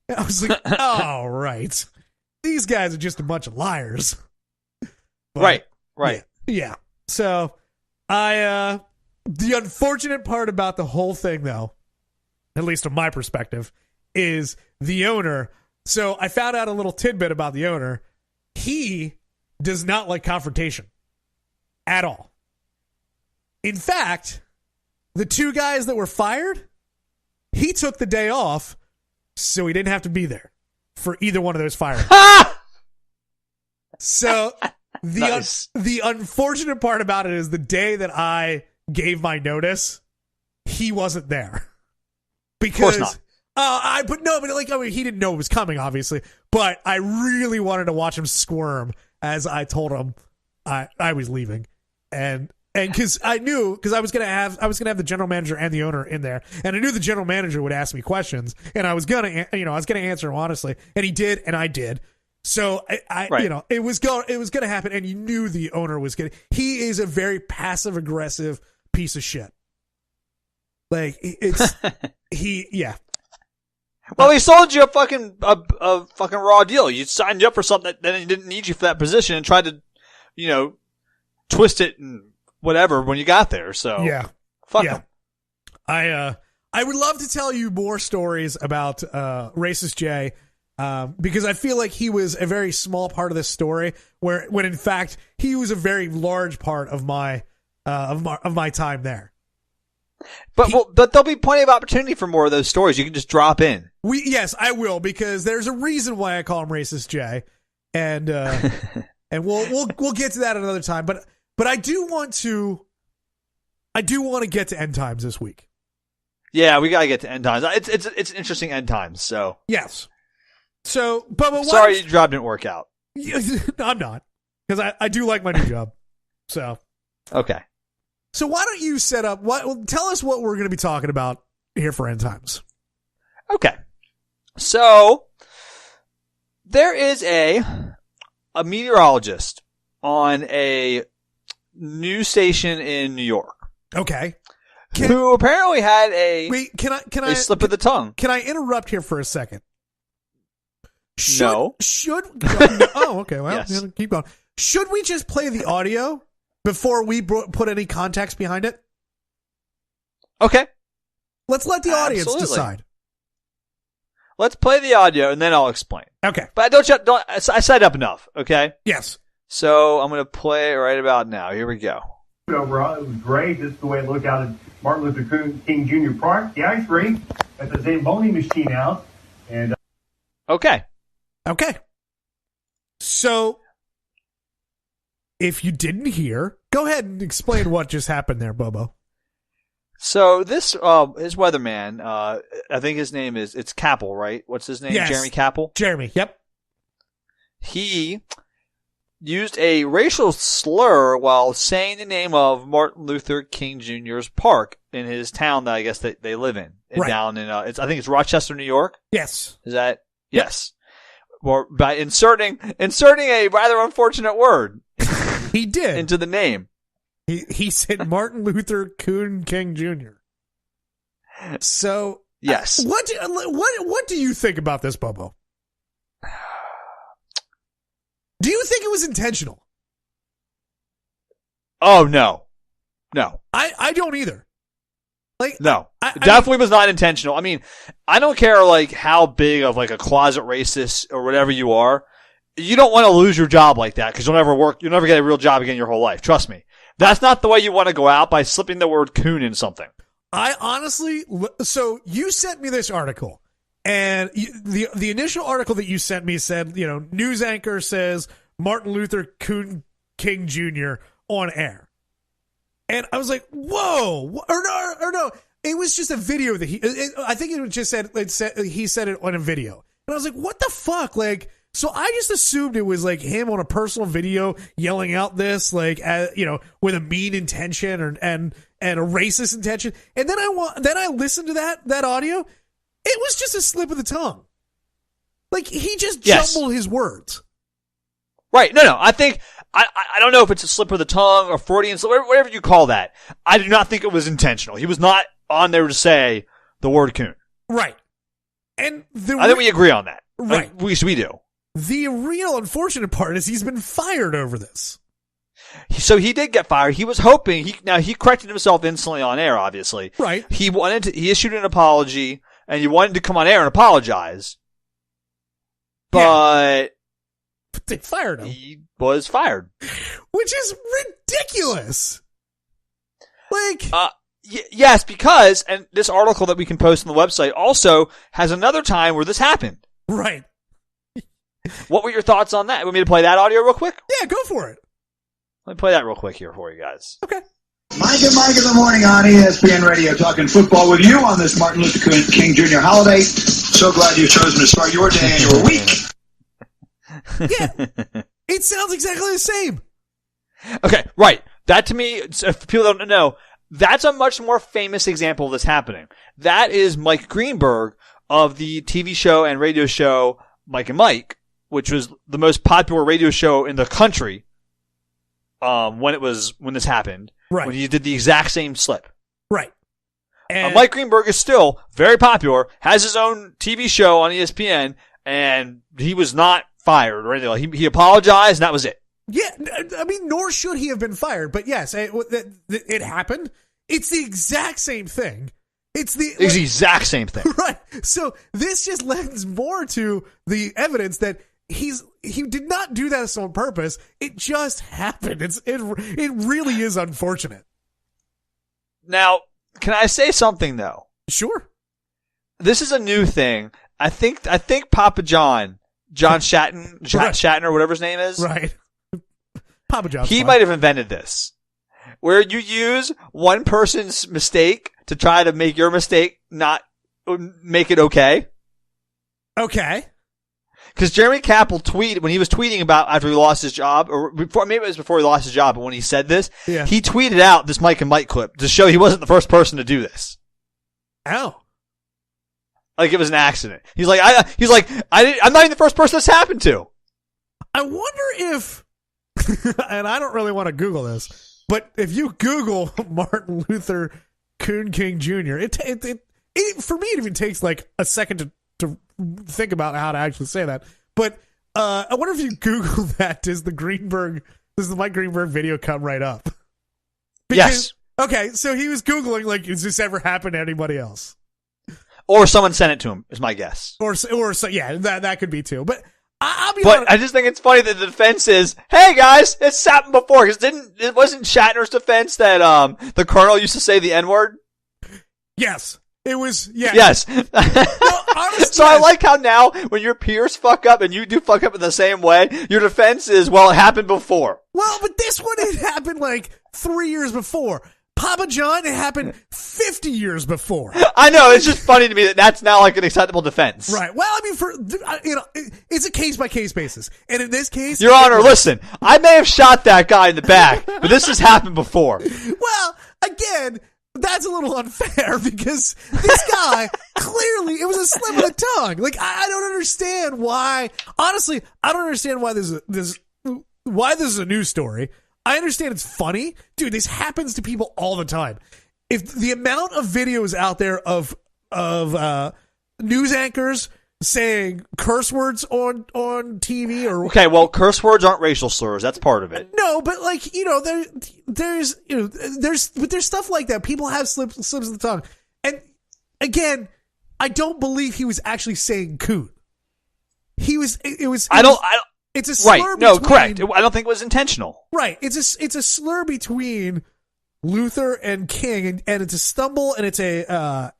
And I was like, all right, these guys are just a bunch of liars. But, right. Yeah. So the unfortunate part about the whole thing, though, at least from my perspective, is the owner. So I found out a little tidbit about the owner. He does not like confrontation at all. In fact, the two guys that were fired, he took the day off so he didn't have to be there for either one of those firings. So the unfortunate part about it is the day that I gave my notice, he wasn't there. Because of course not. He didn't know it was coming, obviously. But I really wanted to watch him squirm as I told him I was leaving, and because I knew, because I was gonna have the general manager and the owner in there, and I knew the general manager would ask me questions, and I was gonna answer him honestly, and he did, and I did. So it was gonna happen, and you knew the owner was gonna. He is a very passive aggressive piece of shit. Like it's yeah. Well, he sold you a fucking raw deal. You signed you up for something that then he didn't need you for that position and tried to, twist it and whatever when you got there. So yeah, fuck him. I would love to tell you more stories about Racist Jay, because I feel like he was a very small part of this story, when in fact he was a very large part of my time there. But there'll be plenty of opportunity for more of those stories. You can just drop in. Yes, I will, because there's a reason why I call him Racist Jay, and and we'll get to that another time. But I do want to get to end times this week. Yeah, we gotta get to end times. It's interesting end times. So yes. So, Bobo, sorry your job didn't work out. I'm not, because I do like my new job. So okay. So why don't you tell us what we're going to be talking about here for End Times. Okay. So there is a meteorologist on a news station in New York. Okay. Who apparently had a slip of the tongue. Can I interrupt here for a second? No. Oh, okay. Well, yes. Keep going. Should we just play the audio before we put any context behind it? Okay. Let's let the audience decide. Let's play the audio and then I'll explain. Okay. But I set up enough, okay? Yes. So I'm going to play it right about now. Here we go. Overall, it was great. This is the way it looked out at Martin Luther King Jr. Park. The ice rink at the Zamboni machine out. And Okay. So if you didn't hear, go ahead and explain what just happened there, Bobo. So this his weatherman, I think his name it's Capel, right? What's his name? Yes. Jeremy Capel? Jeremy, yep. He used a racial slur while saying the name of Martin Luther King Jr.'s park in his town that I guess they live in. Right. Down in I think it's Rochester, New York. Yes. Is that? Yes. Or by inserting a rather unfortunate word. He did. Into the name. He said Martin Luther King Jr. So yes. What do you think about this, Bobo? Do you think it was intentional? Oh no. I don't either. No, it definitely was not intentional. I mean, I don't care how big of a closet racist or whatever you are. You don't want to lose your job like that because you'll never get a real job again your whole life. Trust me. That's not the way you want to go out, by slipping the word coon in something. I honestly, so you sent me this article, and the initial article that you sent me said, news anchor says Martin Luther King Jr. on air. And I was like, whoa, or no, it was just a video that I think it just said he said it on a video. I was like, what the fuck? Like, so I just assumed it was like him on a personal video yelling out this, like, with a mean intention and a racist intention. And then I listened to that audio. It was just a slip of the tongue. Like, he just jumbled his words. Right. No. I think, I don't know if it's a slip of the tongue or Freudian, whatever you call that. I do not think it was intentional. He was not on there to say the word coon. Right. And I think we agree on that. Right. We do. The real unfortunate part is he's been fired over this. So he did get fired. He was hoping, he corrected himself instantly on air, obviously. Right. He issued an apology, and he wanted to come on air and apologize. But they fired him. He was fired. Which is ridiculous. Like, yes, because, and this article that we can post on the website also has another time where this happened. Right. What were your thoughts on that? Want me to play that audio real quick? Yeah, go for it. Let me play that real quick here for you guys. Okay. Mike in the morning on ESPN Radio, talking football with you on this Martin Luther King Jr. holiday. So glad you've chosen to start your day and your week. Yeah, it sounds exactly the same. Okay, right. That to me, if people don't know, that's a much more famous example of this happening. That is Mike Greenberg of the TV show and radio show Mike and Mike, which was the most popular radio show in the country when this happened. Right. When he did the exact same slip. Right. And Mike Greenberg is still very popular, has his own TV show on ESPN, and he was not fired or anything. Like he apologized, and that was it. Yeah, I mean, nor should he have been fired. But yes, it happened. It's the exact same thing. It's the exact same thing. Right. So this just lends more to the evidence that he did not do that on purpose. It just happened. It really is unfortunate. Now, can I say something though? Sure. This is a new thing. I think Papa John Shatner, whatever his name is. Right. Papa John. He might have invented this. Where you use one person's mistake to try to make your mistake not make it okay. Okay. Because Jeremy Capel tweeted, when he was tweeting about after he lost his job, or before, maybe it was before he lost his job, but when he said this, he tweeted out this Mike and Mike clip to show he wasn't the first person to do this. Oh. Like it was an accident. I'm not even the first person this happened to. I wonder if, and I don't really want to Google this, but if you Google Martin Luther King Jr., it for me it even takes like a second to think about how to actually say that. But I wonder if you Google that, does the Mike Greenberg video come right up? Yes. Okay, so he was Googling, like, has this ever happened to anybody else? Or someone sent it to him, is my guess. Or yeah, that could be too. But I just think it's funny that the defense is, hey guys, it's happened before. Because it wasn't Shatner's defense that the colonel used to say the N-word? Yes. It was, yeah. Yes. No, honestly, so I like how now when your peers fuck up and you do fuck up in the same way, your defense is, well, it happened before. Well, but this one, it happened like 3 years before. Papa John, it happened 50 years before. I know, it's just funny to me that that's now like an acceptable defense. Right. Well, I mean, it's a case-by-case basis. And in this case... Your Honor, listen, I may have shot that guy in the back, but this has happened before. Well, again... That's a little unfair because this guy clearly it was a slip of the tongue. Like I don't understand why. Honestly, I don't understand why this is a news story. I understand it's funny, dude. This happens to people all the time. If the amount of videos out there of news anchors saying curse words on TV or okay, well, curse words aren't racial slurs. That's part of it. No, but like there's stuff like that. People have slips of the tongue, and again, I don't believe he was actually saying coon. It's a slur. Right? No, correct. I don't think it was intentional. Right. It's a slur between Luther and King, and it's a stumble, and it's a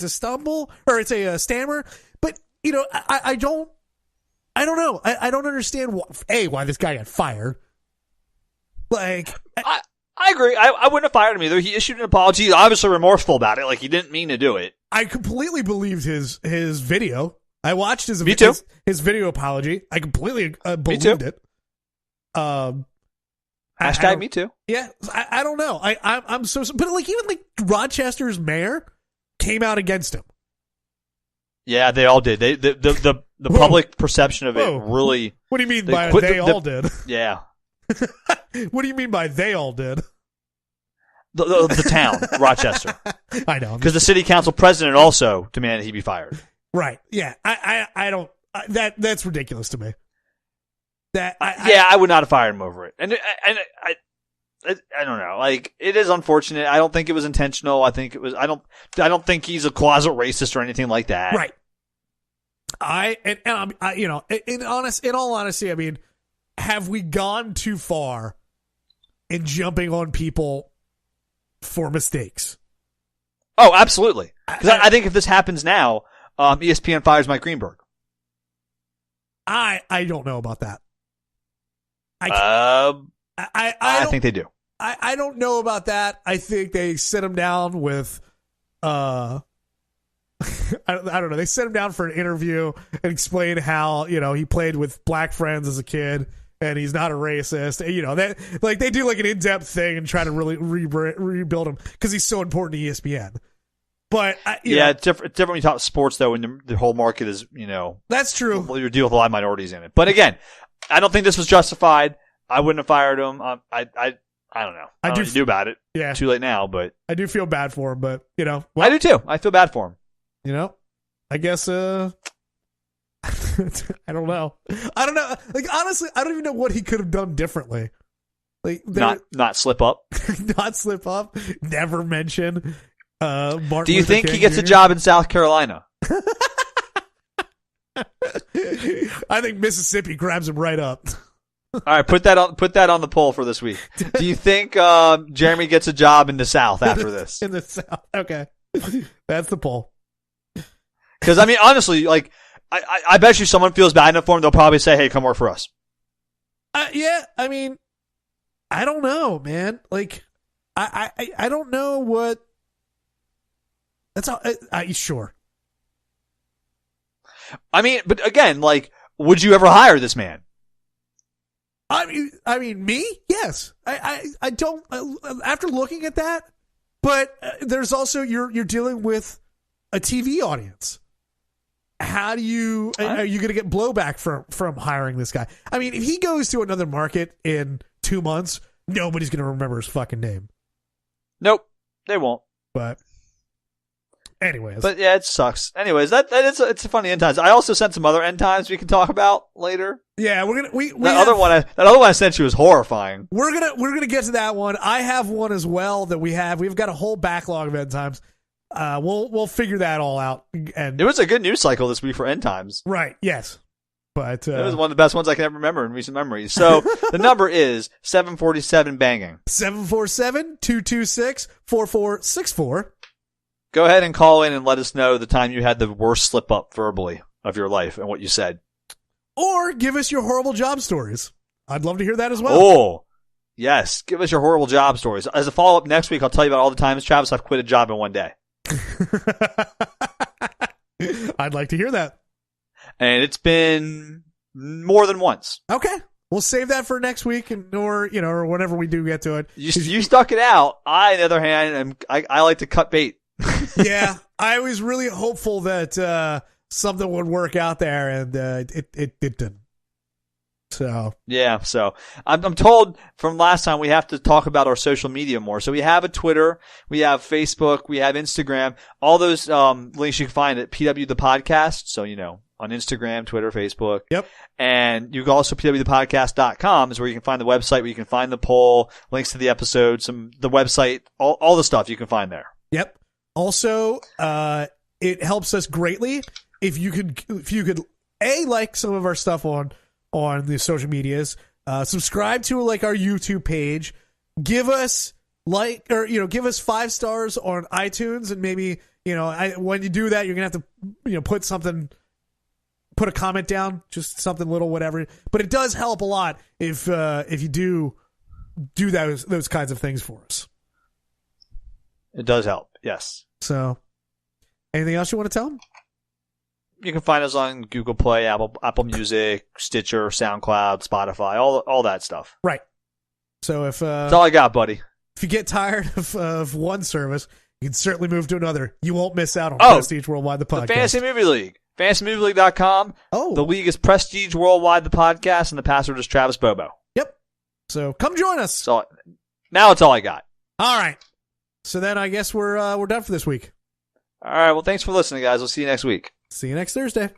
stumble, or it's a stammer. But I don't know. I don't understand why this guy got fired. Like I agree. I wouldn't have fired him either. He issued an apology. He's obviously remorseful about it. Like he didn't mean to do it. I completely believed his video. I watched his video apology. I completely believed it. Hashtag me too. Yeah, I don't know. I'm so, but like even like Rochester's mayor came out against him. Yeah, they all did. The public perception of it really. What do you mean by they all did? Yeah. What do you mean by they all did? The town, Rochester. I know, because the city council president also demanded he be fired. Right. Yeah. I don't. That's ridiculous to me. I would not have fired him over it. And I don't know. Like, it is unfortunate. I don't think it was intentional. I think it was. I don't think he's a closet racist or anything like that. Right. You know, in all honesty, I mean, have we gone too far in jumping on people for mistakes? Oh, absolutely. Because I think if this happens now, ESPN fires Mike Greenberg. I don't know about that. I think they do. I don't know about that. I think they sit him down with, I don't know. They sit him down for an interview and explain how, you know, he played with black friends as a kid and he's not a racist. And, you know, that like they do like an in-depth thing and try to really rebuild him because he's so important to ESPN. But it's different when you talk sports though, when the whole market is, you know, that's true. You deal with a lot of minorities in it. But again, I don't think this was justified. I wouldn't have fired him. I don't know. I don't know what to do about it. Yeah, too late now. But I do feel bad for him. But you know, I do too. I feel bad for him. You know, I guess. I don't know. Like honestly, I don't even know what he could have done differently. Like not slip up. Not slip up. Never mention. Martin do you Luther think King he gets Jr.? a job in South Carolina? I think Mississippi grabs him right up. All right, put that on the poll for this week. Do you think Jeremy gets a job in the South after this? In the South, okay, that's the poll. Because I mean, honestly, like I bet you someone feels bad enough for him, they'll probably say, "Hey, come work for us." Yeah, I mean, I don't know, man. Like, I don't know what. That's all. Sure. I mean, but again, like, would you ever hire this man? I mean, me? Yes. I don't. After looking at that, but there's also you're dealing with a TV audience. How do you are you going to get blowback from hiring this guy? I mean, if he goes to another market in 2 months, nobody's going to remember his fucking name. Nope, they won't. But. Anyways. But yeah, it sucks. Anyways, it's a funny end times. I also sent some other end times we can talk about later. Yeah, that other one I sent you was horrifying. We're gonna get to that one. I have one as well that we've got a whole backlog of end times. We'll figure that all out. And it was a good news cycle this week for end times. Right. Yes. But it was one of the best ones I can ever remember in recent memories. So the number is 747 banging. 747-226-4464. Go ahead and call in and let us know the time you had the worst slip up verbally of your life and what you said. Or give us your horrible job stories. I'd love to hear that as well. Oh, yes. Give us your horrible job stories. As a follow-up next week, I'll tell you about all the times, Travis, I've quit a job in one day. I'd like to hear that. And it's been more than once. Okay. We'll save that for next week or whenever we do get to it. You stuck it out. I, on the other hand, I like to cut bait. Yeah. I was really hopeful that something would work out there, and it didn't. So yeah, so I'm told from last time we have to talk about our social media more. So we have a Twitter, we have Facebook, we have Instagram. All those links you can find at PW the Podcast. So on Instagram, Twitter, Facebook. Yep. And you can also pwthepodcast.com is where you can find the website, where you can find the poll, links to the episode, the website, all the stuff you can find there. Yep. Also, it helps us greatly if you could like some of our stuff on the social medias, subscribe to our YouTube page, give us give us 5 stars on iTunes, and maybe when you do that, you're gonna have to put a comment down, just something little, whatever. But it does help a lot if you do those kinds of things for us. It does help, yes. So, anything else you want to tell them? you can find us on Google Play, Apple Music, Stitcher, SoundCloud, Spotify, all that stuff. Right. So if that's all I got, buddy. If you get tired of one service, you can certainly move to another. You won't miss out on Prestige Worldwide, the podcast. The Fantasy Movie League. FantasyMovieLeague.com. Oh. The league is Prestige Worldwide, the podcast, and the password is Travis Bobo. Yep. So come join us. So now it's all I got. All right. So then I guess we're done for this week. All right. Well, thanks for listening, guys. We'll see you next week. See you next Thursday.